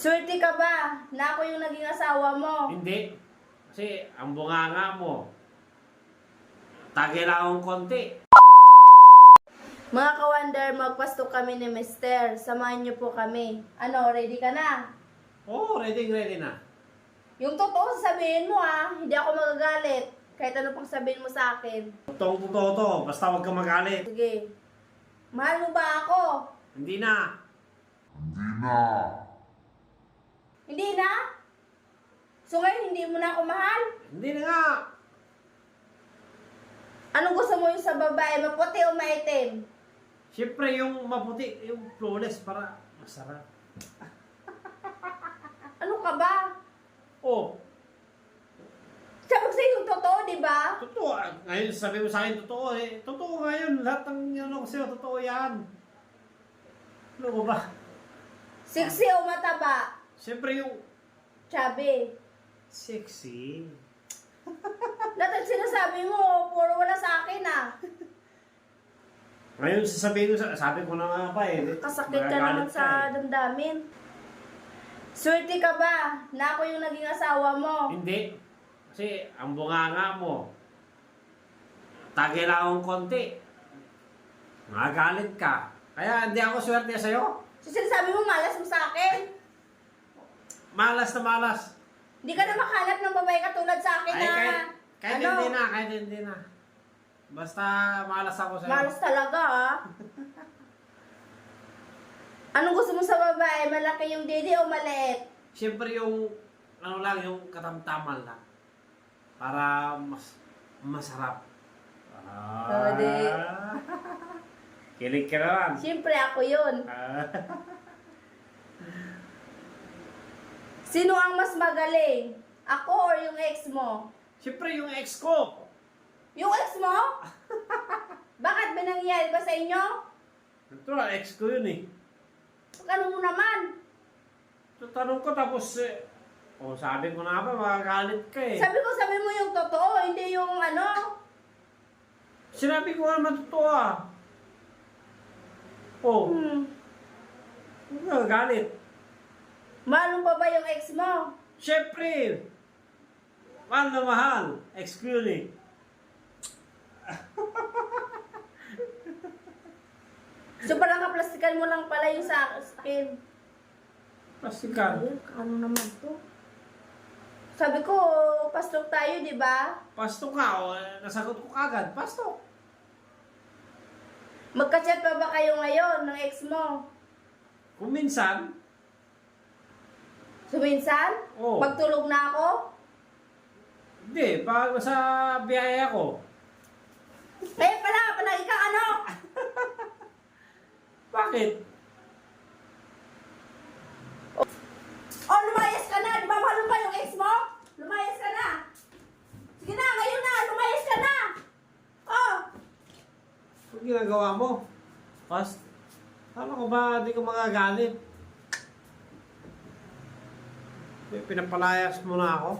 Swerte ka ba na ako yung naging asawa mo? Hindi. Kasi ang bunganga mo, tagil akong konti. Mga ka-wonder, magpasto kami ni Mister. Samahan niyo po kami. Ano, ready ka na? Oo, ready na. Yung totoo sasabihin mo hindi ako magagalit. Kahit ano pang sabihin mo sa akin. Totoong totoo to, basta huwag ka magalit. Sige. Mahal mo ba ako? Hindi na. Hindi na? So ngayon, hindi mo na ako mahal? Hindi na nga. Anong gusto mo yung sa babae? Maputi o maitim? Siyempre yung maputi, yung flawless para masarap. Ano ka ba? Oh, Sabi ko sa'yo yung totoo, di ba? totoo. Ngayon sabi mo sa akin, totoo eh. Totoo ngayon, lahat ng ano ko sa'yo, totoo yan. Ano ko ba? Sexy o mataba? Siyempre yung Chubby. sexy. Lahat ang sinasabi mo, puro wala sa akin Ngayon sasabihin ko, sabi ko na nga pa eh. Kasakit ka Magagalit naman sa eh. damdamin. Swerte ka ba na ako yung naging asawa mo? Hindi. Kasi ang bunganga mo, tagil akong konti. Magagalit ka. Kaya hindi ako swerte sa'yo. So sinasabi mo malas mo sa akin? Malas na malas. Hindi ka na makahanap ng babae katulad sa akin Ay, na... kahit hindi na. Basta malas ako sa'yo. Malas talaga Anong gusto mo sa babae? Malaki yung dede o maliit? Siyempre yung, ano lang, yung katamtaman lang. Para masarap. Di. Kilig ka naman. Siyempre ako yun. Ah. Sino ang mas magaling? Ako or yung ex mo? Siyempre yung ex ko. Yung ex mo? Bakit ba nangyari ba sa inyo? Ito na, ex ko yun eh. Ano mo naman? Tanong ko tapos, sabi ko na ba, magagalit ka eh. Sabi mo yung totoo, hindi yung ano. Sinabi ko naman totoo ah. Oh, magagalit. Mahal mo pa ba yung ex mo? Siyempre, mahal na mahal. Ex ko yun eh. So parang kaplastikan mo lang pala yung sa akin. Plastikan. Ayun, ano naman to? Sabi ko, pastok tayo, di ba? Pastok ka, nasagot ko kagad. Pastok. Magka-chat pa ba kayo ngayon ng ex mo? Kung minsan, Suminsan? Oo. Pagtulog na ako? hindi, pag sa biyaya ko. Kaya pala, palagi kang ano? Bakit? Oh, lumayas ka na! Di ba mahal mo pa yung ex mo? Lumayas ka na! Sige na, ngayon na! Lumayas ka na! Oh! Anong ginagawa mo? Fast? Kala ko ba di ko magagalit? Pinapalayas mo na ako?